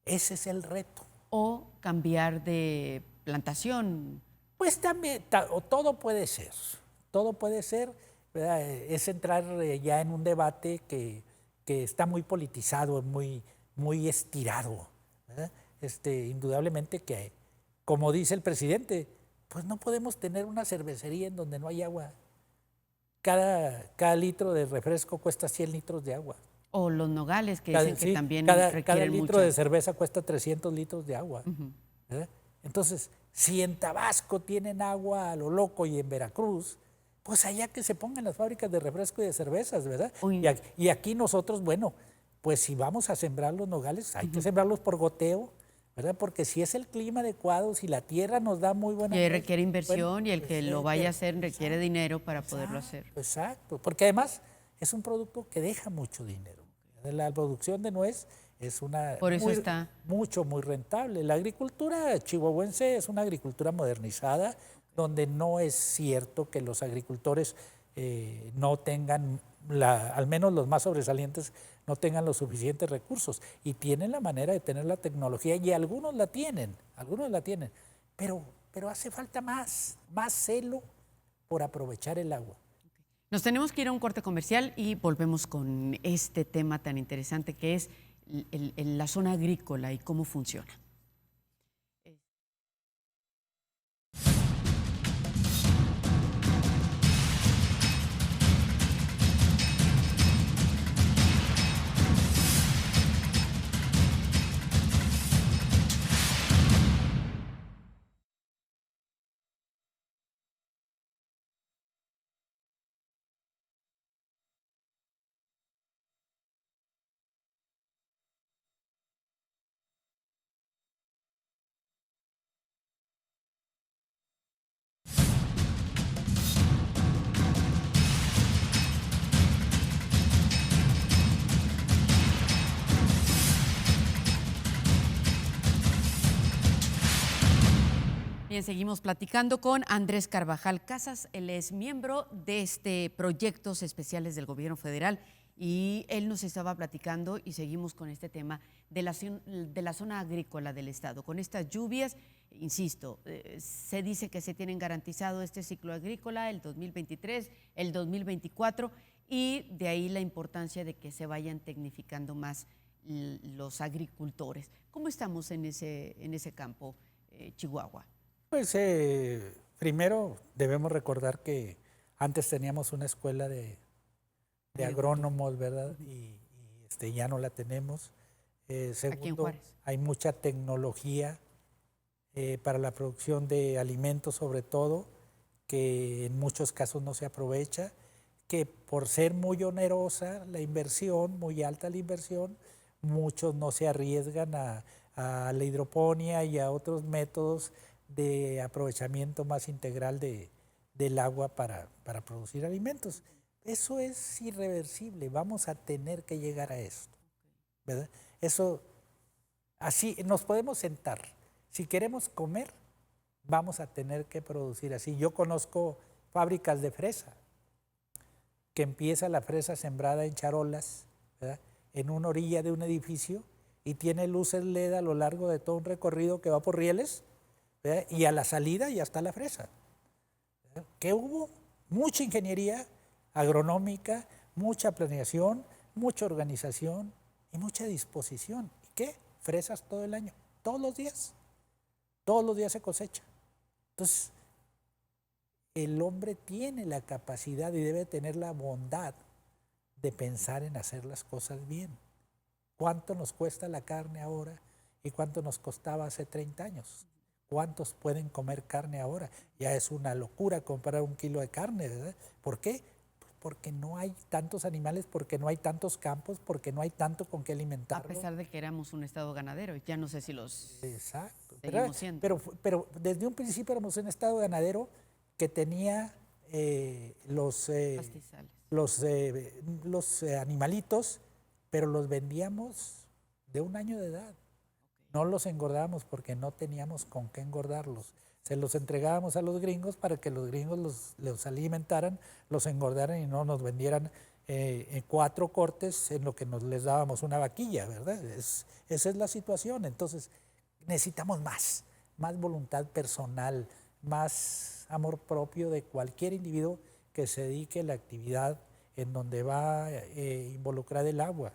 Ese es el reto. O cambiar de plantación. Pues también, o todo puede ser, ¿verdad? Es entrar ya en un debate que está muy politizado, muy estirado, ¿verdad? Indudablemente que, como dice el presidente, pues no podemos tener una cervecería en donde no hay agua. Cada litro de refresco cuesta 100 litros de agua. O los nogales, que dicen que también cada requieren litro mucha. de cerveza cuesta 300 litros de agua. ¿Verdad? Entonces, si en Tabasco tienen agua a lo loco y en Veracruz, pues allá que se pongan las fábricas de refresco y de cervezas, ¿verdad? Y aquí nosotros, bueno, pues si vamos a sembrar los nogales, hay que sembrarlos por goteo, ¿verdad? Porque si es el clima adecuado, si la tierra nos da muy buena... Y requiere inversión, bueno, y el que lo vaya a hacer requiere exacto, dinero para poderlo hacer. Exacto, porque además es un producto que deja mucho dinero. La producción de nuez es Por eso está. muy rentable. La agricultura chihuahuense es una agricultura modernizada, donde no es cierto que los agricultores no tengan, al menos los más sobresalientes, no tengan los suficientes recursos. Y tienen la manera de tener la tecnología, y algunos la tienen, pero hace falta más celo por aprovechar el agua. Nos tenemos que ir a un corte comercial y volvemos con este tema tan interesante que es la zona agrícola y cómo funciona. Bien, seguimos platicando con Andrés Carvajal Casas. Él es miembro de Proyectos Especiales del Gobierno Federal y él nos estaba platicando y seguimos con este tema de la zona agrícola del Estado. Con estas lluvias, insisto, se dice que se tienen garantizado este ciclo agrícola, el 2023, el 2024, y de ahí la importancia de que se vayan tecnificando más los agricultores. ¿Cómo estamos en ese campo, Chihuahua? Pues primero debemos recordar que antes teníamos una escuela de agrónomos, ¿verdad? Y ya no la tenemos. Segundo, hay mucha tecnología para la producción de alimentos, sobre todo, que en muchos casos no se aprovecha, que por ser muy onerosa la inversión, muy alta la inversión, muchos no se arriesgan a la hidroponía y a otros métodos de aprovechamiento más integral del agua para producir alimentos. Eso es irreversible, vamos a tener que llegar a esto, ¿verdad? Eso, así nos podemos sentar. Si queremos comer, vamos a tener que producir así. Yo conozco fábricas de fresa, que empieza la fresa sembrada en charolas, ¿verdad?, en una orilla de un edificio, y tiene luces LED a lo largo de todo un recorrido que va por rieles, ¿verdad?, y a la salida ya está la fresa. ¿Verdad? Que hubo mucha ingeniería agronómica, mucha planeación, mucha organización y mucha disposición. ¿Y qué? Fresas todo el año, todos los días se cosecha. Entonces, el hombre tiene la capacidad y debe tener la bondad de pensar en hacer las cosas bien. ¿Cuánto nos cuesta la carne ahora y cuánto nos costaba hace 30 años? ¿Cuántos pueden comer carne ahora? Ya es una locura comprar 1 kilo de carne, ¿verdad? ¿Por qué? Pues porque no hay tantos animales, porque no hay tantos campos, porque no hay tanto con qué A alimentarlo. pesar de que éramos un estado ganadero, ya no sé si los Exacto. seguimos siendo. Pero desde un principio éramos un estado ganadero que tenía Pastizales. los animalitos, pero los vendíamos de 1 año de edad. No los engordábamos porque no teníamos con qué engordarlos. Se los entregábamos a los gringos para que los gringos los alimentaran, los engordaran y no nos vendieran en 4 cortes en lo que les dábamos una vaquilla, ¿verdad? Esa es la situación. Entonces, necesitamos más voluntad personal, más amor propio de cualquier individuo que se dedique a la actividad en donde va involucrada el agua.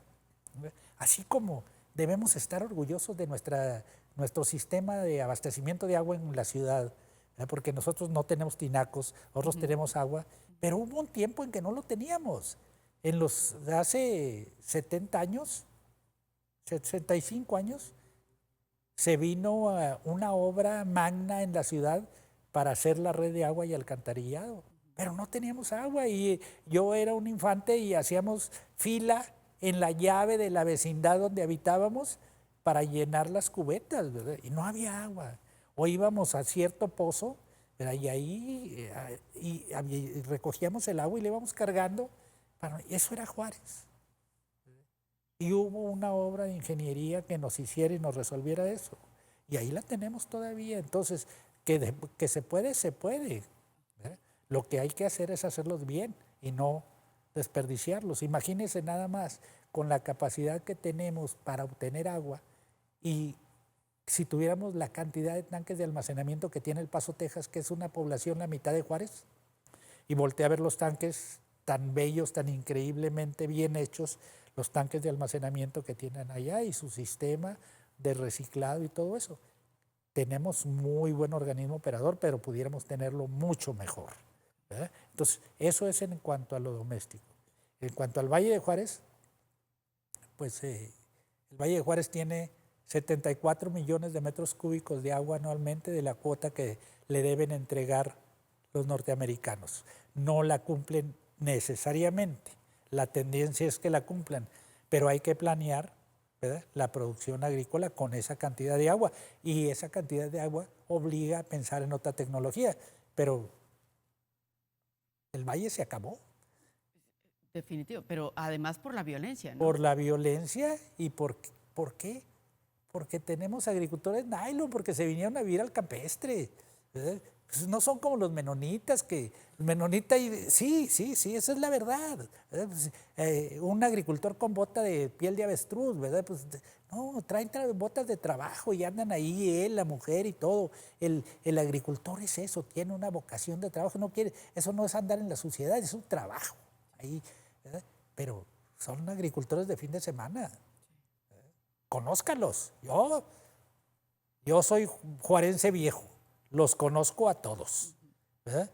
Así como debemos estar orgullosos de nuestro sistema de abastecimiento de agua en la ciudad, ¿verdad? Porque nosotros no tenemos tinacos, nosotros tenemos agua, pero hubo un tiempo en que no lo teníamos. Hace 70 años, 65 años, se vino una obra magna en la ciudad para hacer la red de agua y alcantarillado, pero no teníamos agua y yo era un infante y hacíamos fila en la llave de la vecindad donde habitábamos para llenar las cubetas, ¿verdad? Y no había agua. O íbamos a cierto pozo, ¿verdad? Y ahí y recogíamos el agua y le íbamos cargando. Eso era Juárez. Y hubo una obra de ingeniería que nos hiciera y nos resolviera eso. Y ahí la tenemos todavía. Entonces, que se puede, se puede. ¿Verdad? Lo que hay que hacer es hacerlos bien y no desperdiciarlos. Imagínense nada más con la capacidad que tenemos para obtener agua y si tuviéramos la cantidad de tanques de almacenamiento que tiene El Paso, Texas, que es una población la mitad de Juárez, y voltea a ver los tanques tan bellos, tan increíblemente bien hechos, los tanques de almacenamiento que tienen allá y su sistema de reciclado y todo eso. Tenemos muy buen organismo operador, pero pudiéramos tenerlo mucho mejor, ¿verdad? Entonces, eso es en cuanto a lo doméstico. En cuanto al Valle de Juárez, pues el Valle de Juárez tiene 74 millones de metros cúbicos de agua anualmente de la cuota que le deben entregar los norteamericanos. No la cumplen necesariamente, la tendencia es que la cumplan, pero hay que planear, ¿verdad?, la producción agrícola con esa cantidad de agua y esa cantidad de agua obliga a pensar en otra tecnología, pero el valle se acabó. Definitivo, pero además por la violencia, ¿no? Por la violencia y ¿por qué? Porque tenemos agricultores nylon, porque se vinieron a vivir al campestre, ¿verdad? Pues no son como los menonitas, que el menonita, sí, esa es la verdad, ¿verdad? Pues, un agricultor con bota de piel de avestruz, ¿verdad? Pues no, traen botas de trabajo y andan ahí él, la mujer y todo. El agricultor es eso, tiene una vocación de trabajo, no quiere, eso no es andar en la suciedad, es un trabajo ahí, ¿verdad? Pero son agricultores de fin de semana. Conózcalos. Yo soy juarense viejo, los conozco a todos, ¿verdad?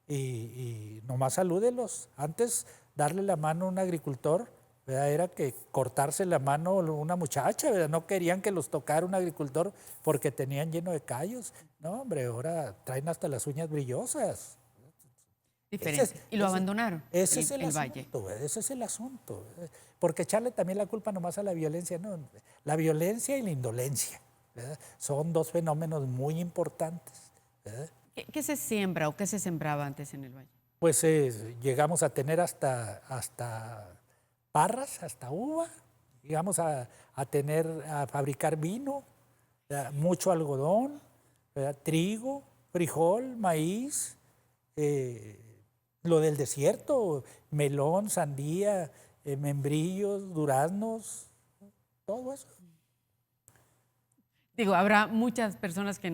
Y nomás salúdelos. Antes, darle la mano a un agricultor, ¿verdad?, era que cortarse la mano una muchacha, ¿verdad? No querían que los tocara un agricultor porque tenían lleno de callos. No, hombre, ahora traen hasta las uñas brillosas. Diferente. Y lo abandonaron, Ese es el el asunto, valle. ¿verdad? Ese es el asunto, ¿verdad? Porque echarle también la culpa nomás a la violencia, no. La violencia y la indolencia, ¿verdad?, son dos fenómenos muy importantes, ¿verdad? ¿Qué se siembra o qué se sembraba antes en el valle? Pues llegamos a tener hasta parras, hasta uva, llegamos a fabricar vino, ¿verdad?, mucho algodón, ¿verdad?, trigo, frijol, maíz, lo del desierto, melón, sandía, membrillos, duraznos, todo eso. Digo, habrá muchas personas que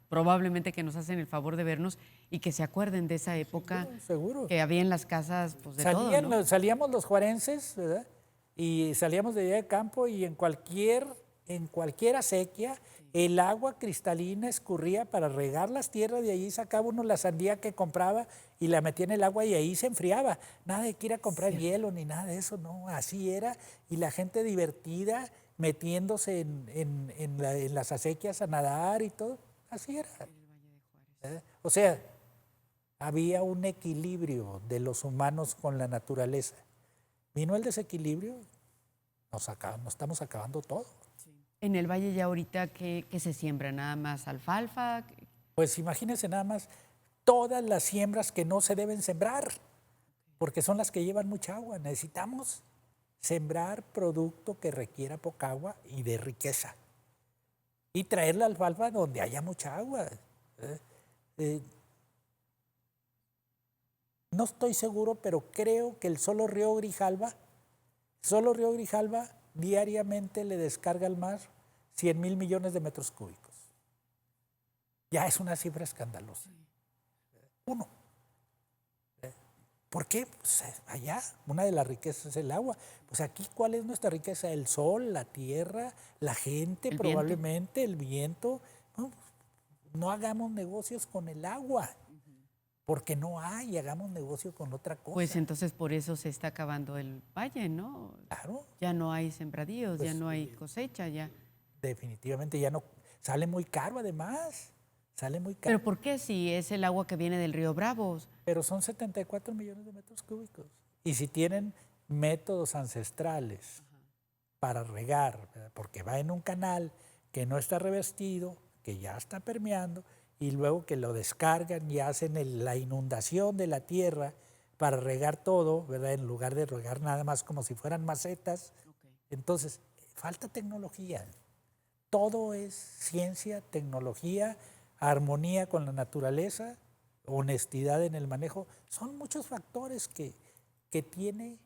probablemente que nos hacen el favor de vernos y que se acuerden de esa época. Seguro. Que había en las casas, pues de todo, ¿no? Salíamos los juarenses, ¿verdad?, y salíamos de allá de campo y en cualquier acequia, el agua cristalina escurría para regar las tierras, de allí sacaba uno la sandía que compraba y la metía en el agua y ahí se enfriaba. Nada de que ir a comprar hielo ni nada de eso, no, así era. Y la gente divertida metiéndose en las acequias a nadar y todo. así era. O sea, había un equilibrio de los humanos con la naturaleza. Vino el desequilibrio, nos estamos acabando todo. En el valle ya ahorita, ¿qué se siembra? ¿Nada más alfalfa? Pues imagínense nada más todas las siembras que no se deben sembrar, porque son las que llevan mucha agua. Necesitamos sembrar producto que requiera poca agua y de riqueza. Y traer la alfalfa donde haya mucha agua. No estoy seguro, pero creo que el solo río Grijalva diariamente le descarga al mar 100,000 millones de metros cúbicos. Ya es una cifra escandalosa. Uno. ¿Por qué? Pues allá una de las riquezas es el agua. Pues aquí, ¿cuál es nuestra riqueza? El sol, la tierra, la gente, probablemente, el viento. No hagamos negocios con el agua, porque no hay, hagamos negocio con otra cosa. Pues entonces por eso se está acabando el valle, ¿no? Claro. Ya no hay sembradíos, Pues, ya no hay cosecha, ya. Definitivamente ya no. Sale muy caro además. Sale muy caro. ¿Pero por qué si es el agua que viene del río Bravo? Pero son 74 millones de metros cúbicos. Y si tienen métodos ancestrales para regar, ¿verdad? Porque va en un canal que no está revestido, que ya está permeando, y luego que lo descargan y hacen la inundación de la tierra para regar todo, ¿verdad? En lugar de regar nada más como si fueran macetas. Entonces, falta tecnología. Todo es ciencia, tecnología, armonía con la naturaleza, honestidad en el manejo. Son muchos factores que tiene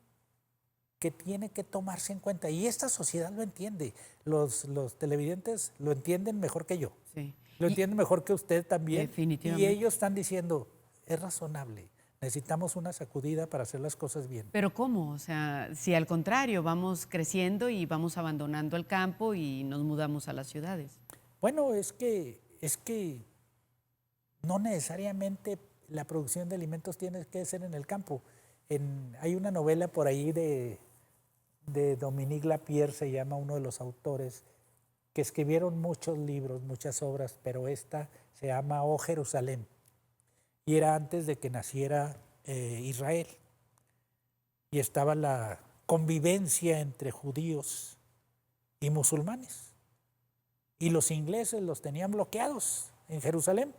que tomarse en cuenta. Y esta sociedad lo entiende. Los televidentes lo entienden mejor que yo. Sí. Lo entienden mejor que usted también. Definitivamente. Y ellos están diciendo, es razonable. Necesitamos una sacudida para hacer las cosas bien. ¿Pero cómo? O sea, si al contrario, vamos creciendo y vamos abandonando el campo y nos mudamos a las ciudades. Bueno, es que no necesariamente la producción de alimentos tiene que ser en el campo. Hay una novela por ahí de Dominique Lapierre, se llama uno de los autores, que escribieron muchos libros, muchas obras, pero esta se llama Oh Jerusalén. Y era antes de que naciera Israel. Y estaba la convivencia entre judíos y musulmanes. Y los ingleses los tenían bloqueados en Jerusalén.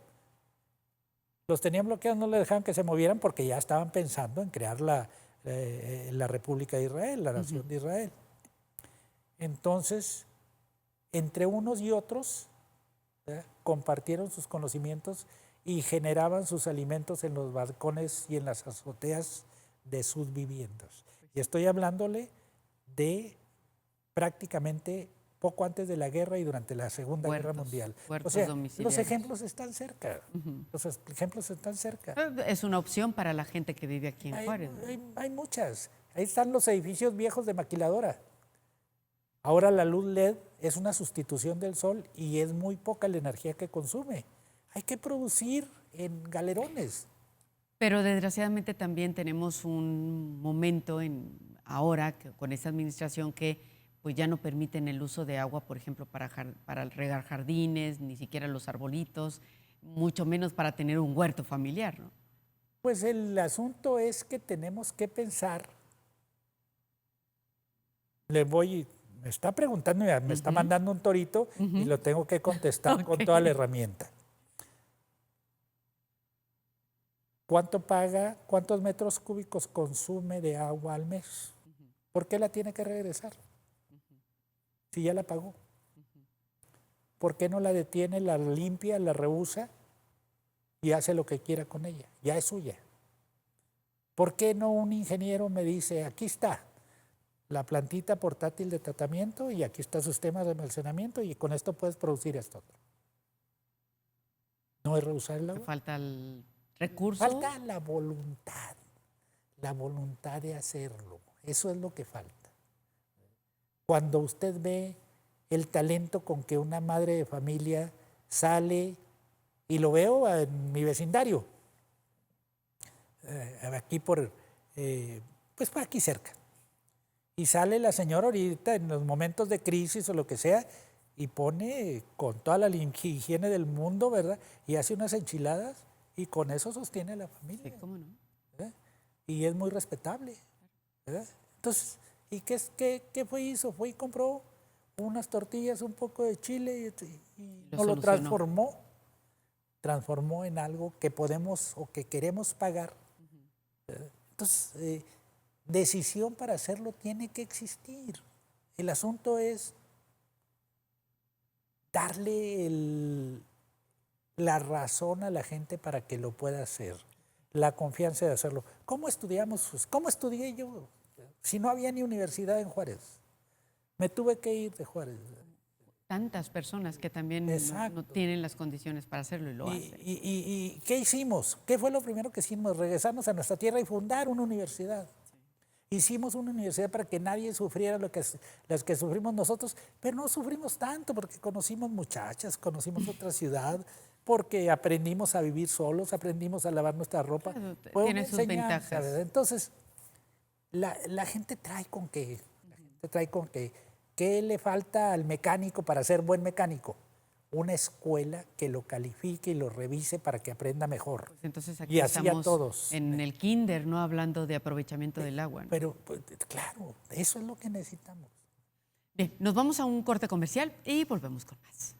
Los tenían bloqueados, no les dejaban que se movieran porque ya estaban pensando en crear la República de Israel, la nación de Israel. Entonces, entre unos y otros, ¿verdad?, compartieron sus conocimientos y generaban sus alimentos en los balcones y en las azoteas de sus viviendas. Y estoy hablándole de prácticamente poco antes de la guerra y durante la Segunda Guerra Mundial. Huertos o sea, domiciliarios. los ejemplos están cerca. Los ejemplos están cerca. Es una opción para la gente que vive aquí en Juárez. Hay muchas. Ahí están los edificios viejos de maquiladora. Ahora la luz LED es una sustitución del sol y es muy poca la energía que consume. Hay que producir en galerones. Pero desgraciadamente también tenemos un momento ahora con esta administración que pues ya no permiten el uso de agua, por ejemplo, para regar jardines, ni siquiera los arbolitos, mucho menos para tener un huerto familiar, ¿no? Pues el asunto es que tenemos que pensar. Me está preguntando, me está mandando un torito y lo tengo que contestar con toda la herramienta. ¿Cuánto paga, cuántos metros cúbicos consume de agua al mes? ¿Por qué la tiene que regresar? Si ya la pagó. ¿Por qué no la detiene, la limpia, la reusa y hace lo que quiera con ella? Ya es suya. ¿Por qué no un ingeniero me dice, aquí está la plantita portátil de tratamiento y aquí está su sistema de almacenamiento y con esto puedes producir esto otro? ¿No es reusar el agua? Falta el recurso. Falta la voluntad de hacerlo. Eso es lo que falta. Cuando usted ve el talento con que una madre de familia sale, y lo veo en mi vecindario, aquí pues por aquí cerca, y sale la señora ahorita en los momentos de crisis o lo que sea, y pone con toda la higiene del mundo, ¿verdad? Y hace unas enchiladas y con eso sostiene a la familia. Sí, ¿cómo no? ¿Verdad? Y es muy respetable, ¿verdad? Entonces, ¿y qué fue hizo? Fue y compró unas tortillas, un poco de chile y Lo no lo solucionó. transformó en algo que podemos o que queremos pagar. Entonces, decisión para hacerlo tiene que existir. El asunto es darle la razón a la gente para que lo pueda hacer, la confianza de hacerlo. ¿Cómo estudiamos? Pues, ¿cómo estudié yo? Si no había ni universidad en Juárez. Me tuve que ir de Juárez. Tantas personas que también no Exacto. tienen las condiciones para hacerlo y lo hacen. ¿Y qué hicimos? ¿Qué fue lo primero que hicimos? Regresarnos a nuestra tierra y fundar una universidad. Hicimos una universidad para que nadie sufriera las que sufrimos nosotros, pero no sufrimos tanto porque conocimos muchachas, conocimos otra ciudad, porque aprendimos a vivir solos, aprendimos a lavar nuestra ropa. Claro, Fue una tiene sus enseñanza, ventajas. ¿verdad? Entonces, la gente trae con qué, ¿qué le falta al mecánico para ser buen mecánico? Una escuela que lo califique y lo revise para que aprenda mejor. Pues entonces aquí Y así a estamos todos. en el kinder, ¿no? Hablando de aprovechamiento del agua, ¿no? Pero, pues, claro, eso es lo que necesitamos. Bien, nos vamos a un corte comercial y volvemos con más.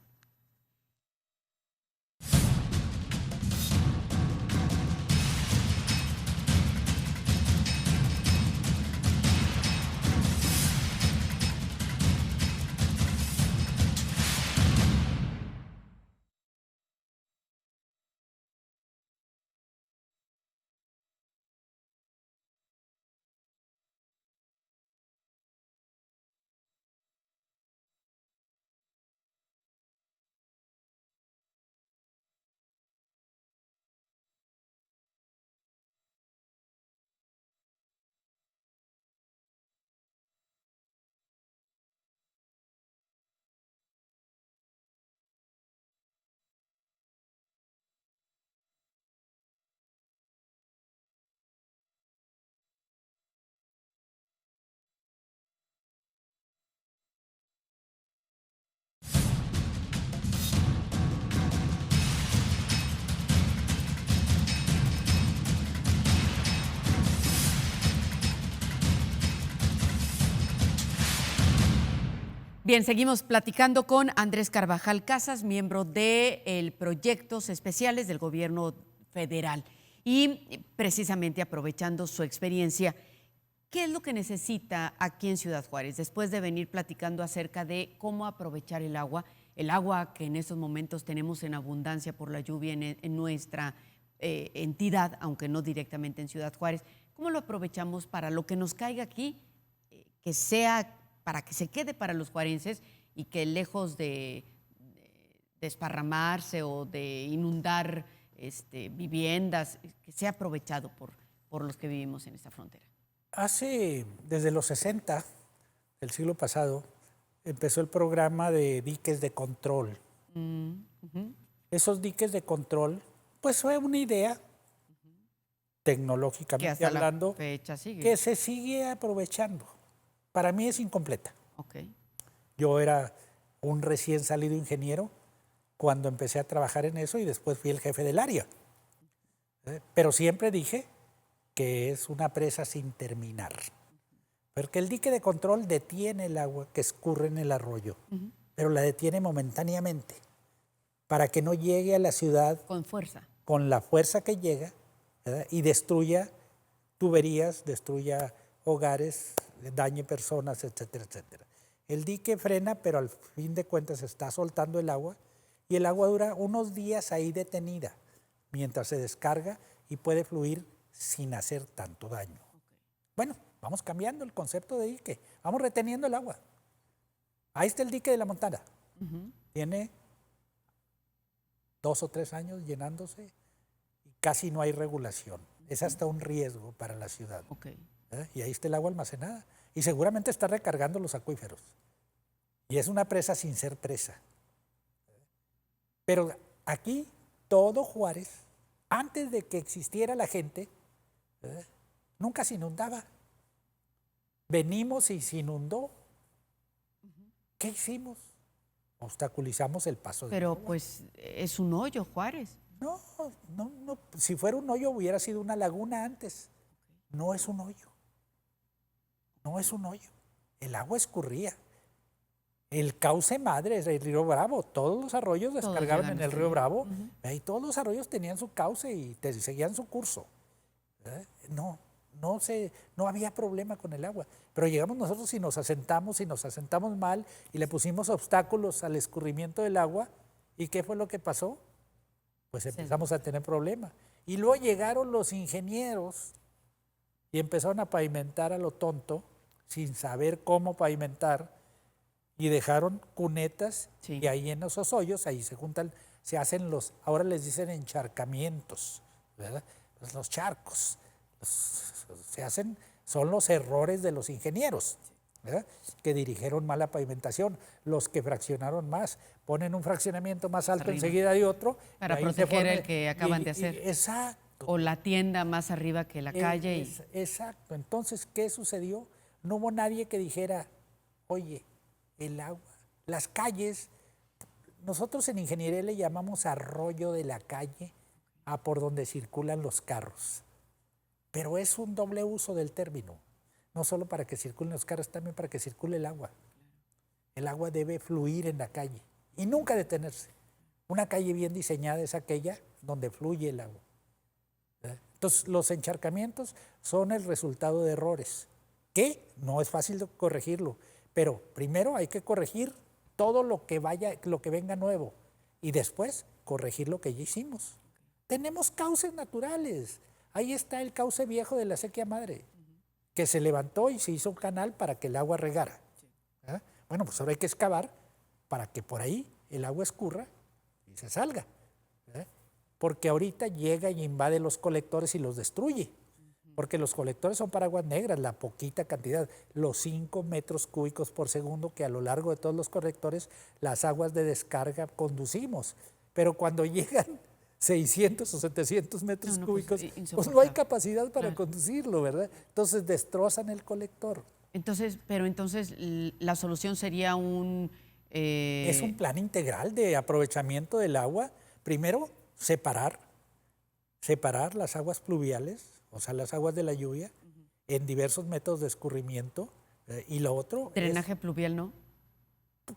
Bien, seguimos platicando con Andrés Carvajal Casas, miembro de Proyectos Especiales del Gobierno Federal. Y precisamente aprovechando su experiencia, ¿qué es lo que necesita aquí en Ciudad Juárez? Después de venir platicando acerca de cómo aprovechar el agua que en estos momentos tenemos en abundancia por la lluvia en nuestra entidad, aunque no directamente en Ciudad Juárez, ¿cómo lo aprovechamos para lo que nos caiga aquí, que sea para que se quede para los juarenses y que lejos de desparramarse o de inundar viviendas, que sea aprovechado por los que vivimos en esta frontera? Desde los 60 del siglo pasado, empezó el programa de diques de control. Esos diques de control, pues fue una idea, tecnológicamente Que hasta hablando, la fecha sigue. que se sigue aprovechando. Para mí es incompleta. Okay. Yo era un recién salido ingeniero cuando empecé a trabajar en eso y después fui el jefe del área. Pero siempre dije que es una presa sin terminar. Porque el dique de control detiene el agua que escurre en el arroyo, pero la detiene momentáneamente para que no llegue a la ciudad con fuerza. Con la fuerza que llega, ¿verdad? Y destruya tuberías, destruya hogares, dañe personas, etcétera, etcétera. El dique frena, pero al fin de cuentas está soltando el agua y el agua dura unos días ahí detenida mientras se descarga y puede fluir sin hacer tanto daño. Bueno, vamos cambiando el concepto de dique, vamos reteniendo el agua. Ahí está el dique de la Montana. Tiene 2 o 3 años llenándose y casi no hay regulación. Es hasta un riesgo para la ciudad. Y ahí está el agua almacenada. Y seguramente está recargando los acuíferos. Y es una presa sin ser presa. Pero aquí, todo Juárez, antes de que existiera la gente, nunca se inundaba. Venimos y se inundó. ¿Qué hicimos? obstaculizamos el paso del Pero agua. pues es un hoyo, Juárez. No, no, si fuera un hoyo hubiera sido una laguna antes. No es un hoyo, no es un hoyo. El agua escurría. El cauce madre es el río Bravo. Todos los arroyos descargaban llegan en el hasta río allá. Bravo. Y todos los arroyos tenían su cauce y seguían su curso. No había problema con el agua. Pero llegamos nosotros y nos asentamos mal y le pusimos obstáculos al escurrimiento del agua. ¿Y qué fue lo que pasó? Pues empezamos a tener problemas. Y luego llegaron los ingenieros y empezaron a pavimentar a lo tonto, sin saber cómo pavimentar, y dejaron cunetas, Sí. y ahí en esos hoyos, ahí se juntan, se hacen ahora les dicen encharcamientos, ¿verdad? Pues los charcos, son los errores de los ingenieros, ¿verdad? Que dirigieron mal la pavimentación, los que fraccionaron más, ponen un fraccionamiento más alto Arriba. enseguida de otro. Para y ahí se proteger forma- el que acaban de hacer. Exacto. O la tienda más arriba que la calle. Exacto. Entonces, ¿qué sucedió? No hubo nadie que dijera, oye, el agua, las calles, nosotros en ingeniería le llamamos arroyo de la calle a por donde circulan los carros. Pero es un doble uso del término. No solo para que circulen los carros, también para que circule el agua. El agua debe fluir en la calle y nunca detenerse. Una calle bien diseñada es aquella donde fluye el agua. Entonces, los encharcamientos son el resultado de errores, que no es fácil de corregirlo, pero primero hay que corregir todo lo que venga nuevo, y después corregir lo que ya hicimos. Tenemos cauces naturales. Ahí está el cauce viejo de la Sequía Madre, que se levantó y se hizo un canal para que el agua regara. ¿Ah? Bueno, pues ahora hay que excavar para que por ahí el agua escurra y se salga. Porque ahorita llega y invade los colectores y los destruye. Porque los colectores son para aguas negras, la poquita cantidad, los 5 metros cúbicos por segundo que a lo largo de todos los colectores las aguas de descarga conducimos. Pero cuando llegan 600 o 700 metros cúbicos, pues no hay capacidad para conducirlo, ¿verdad? Entonces destrozan el colector. Entonces, la solución sería Es un plan integral de aprovechamiento del agua. Primero, separar las aguas pluviales, o sea, las aguas de la lluvia, en diversos métodos de escurrimiento. Y lo otro drenaje pluvial, ¿no?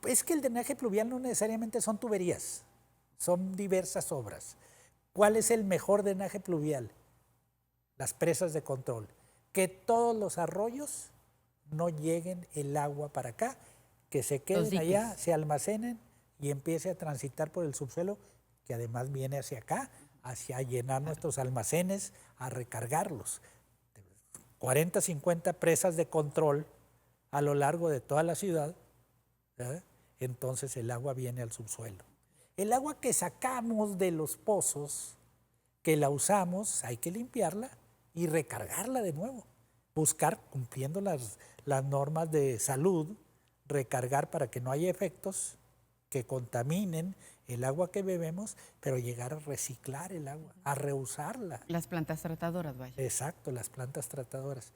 Es que el drenaje pluvial no necesariamente son tuberías, son diversas obras. ¿Cuál es el mejor drenaje pluvial? Las presas de control. Que todos los arroyos no lleguen el agua para acá, que se queden allá, se almacenen y empiece a transitar por el subsuelo, que además viene hacia acá, hacia llenar nuestros almacenes, a recargarlos. 40, 50 presas de control a lo largo de toda la ciudad, ¿verdad? Entonces el agua viene al subsuelo. El agua que sacamos de los pozos, que la usamos, hay que limpiarla y recargarla de nuevo. Buscar, cumpliendo las normas de salud, recargar para que no haya efectos que contaminen el agua que bebemos, pero llegar a reciclar el agua, a reusarla. Las plantas tratadoras, vaya. Exacto, las plantas tratadoras.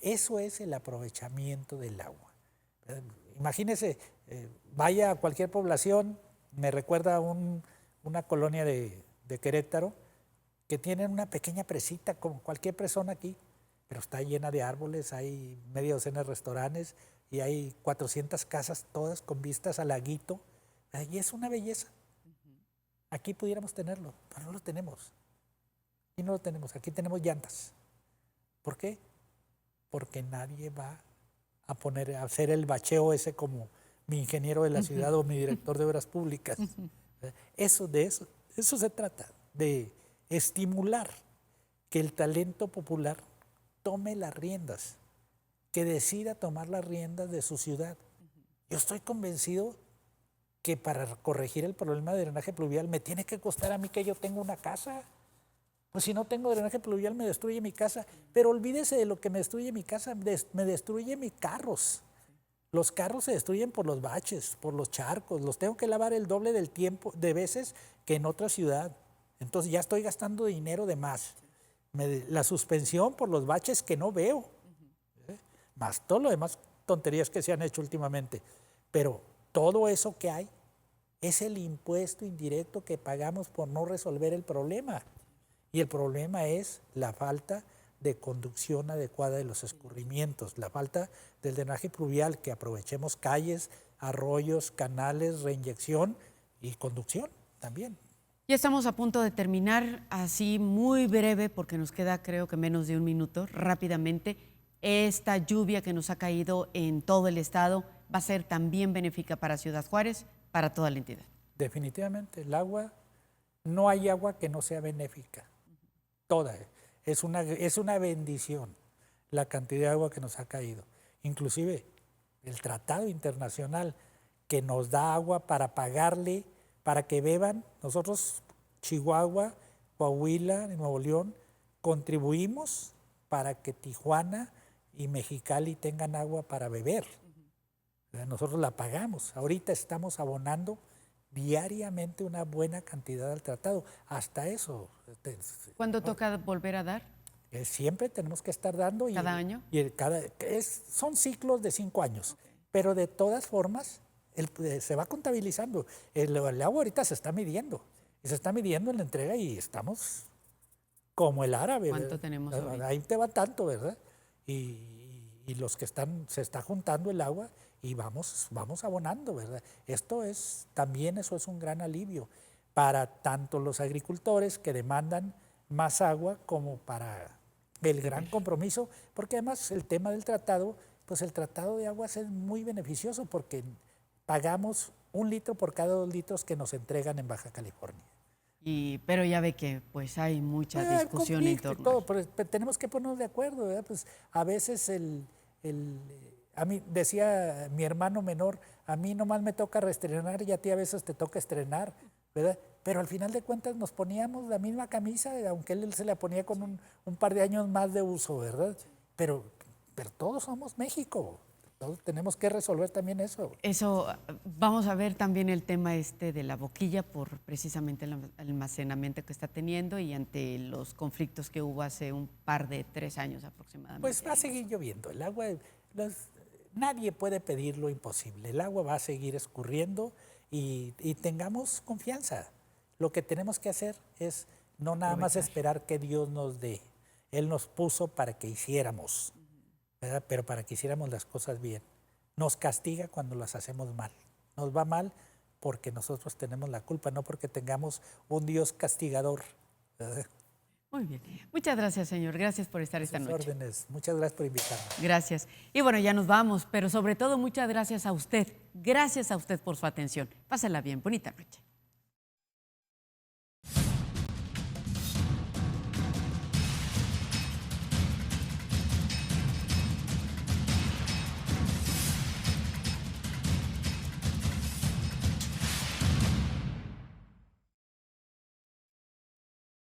Eso es el aprovechamiento del agua. Imagínese, vaya a cualquier población, me recuerda una colonia de Querétaro, que tienen una pequeña presita, como cualquier presona aquí, pero está llena de árboles, hay media docena de restaurantes y hay 400 casas, todas con vistas al laguito. Y es una belleza. Aquí pudiéramos tenerlo, pero no lo tenemos. Aquí no lo tenemos, aquí tenemos llantas. ¿Por qué? Porque nadie va a hacer el bacheo ese como mi ingeniero de la ciudad o mi director de obras públicas. Eso se trata, de estimular que el talento popular tome las riendas, que decida tomar las riendas de su ciudad. Yo estoy convencido que para corregir el problema de drenaje pluvial me tiene que costar a mí que yo tenga una casa. Pues si no tengo drenaje pluvial me destruye mi casa. Pero olvídese de lo que me destruye mi casa, me destruye mis carros. Los carros se destruyen por los baches, por los charcos. Los tengo que lavar el doble del tiempo de veces que en otra ciudad. Entonces ya estoy gastando dinero de más. La suspensión por los baches que no veo. Más todo lo demás tonterías que se han hecho últimamente. Pero todo eso que hay es el impuesto indirecto que pagamos por no resolver el problema. Y el problema es la falta de conducción adecuada de los escurrimientos, la falta del drenaje pluvial, que aprovechemos calles, arroyos, canales, reinyección y conducción también. Ya estamos a punto de terminar, así muy breve, porque nos queda creo que menos de un minuto, rápidamente. Esta lluvia que nos ha caído en todo el estado va a ser también benéfica para Ciudad Juárez, para toda la entidad. Definitivamente, el agua, no hay agua que no sea benéfica, toda. Es una bendición la cantidad de agua que nos ha caído. Inclusive el tratado internacional que nos da agua para pagarle, para que beban, nosotros, Chihuahua, Coahuila, Nuevo León, contribuimos para que Tijuana y Mexicali tengan agua para beber. Nosotros la pagamos. Ahorita estamos abonando diariamente una buena cantidad al tratado. Hasta eso. ¿Cuándo toca volver a dar? Siempre tenemos que estar dando. ¿Cada año? Son ciclos de 5 años. Okay. Pero de todas formas, se va contabilizando. El agua ahorita se está midiendo. Y se está midiendo en la entrega y estamos como el árabe. ¿Cuánto ¿verdad? tenemos ahorita? Ahí te va tanto, ¿verdad? Y los que se está juntando el agua y vamos abonando, ¿verdad? También eso es un gran alivio para tanto los agricultores que demandan más agua como para el gran compromiso, porque además el tema del tratado, pues el tratado de aguas es muy beneficioso porque pagamos 1 litro por cada 2 litros que nos entregan en Baja California. Pero ya ve que pues hay mucha discusión en torno a todo, pero tenemos que ponernos de acuerdo, ¿verdad? Pues a veces a mí decía mi hermano menor, a mí nomás me toca reestrenar y a ti a veces te toca estrenar, ¿verdad? Pero al final de cuentas nos poníamos la misma camisa, aunque él se la ponía con un par de años más de uso, ¿verdad? Pero todos somos México. Todos tenemos que resolver también eso. Eso, vamos a ver también el tema de la boquilla por precisamente el almacenamiento que está teniendo y ante los conflictos que hubo hace un par de 3 años aproximadamente. Pues va a seguir lloviendo. El agua, nadie puede pedir lo imposible. El agua va a seguir escurriendo y tengamos confianza. Lo que tenemos que hacer es no nada más esperar que Dios nos dé. Él nos puso para que hiciéramos. ¿Verdad? Pero para que hiciéramos las cosas bien. Nos castiga cuando las hacemos mal. Nos va mal porque nosotros tenemos la culpa, no porque tengamos un Dios castigador. ¿Verdad? Muy bien. Muchas gracias, señor. Gracias por estar esta noche. Órdenes. Muchas gracias por invitarme. Gracias. Y bueno, ya nos vamos, pero sobre todo muchas gracias a usted. Gracias a usted por su atención. Pásela bien. Bonita noche.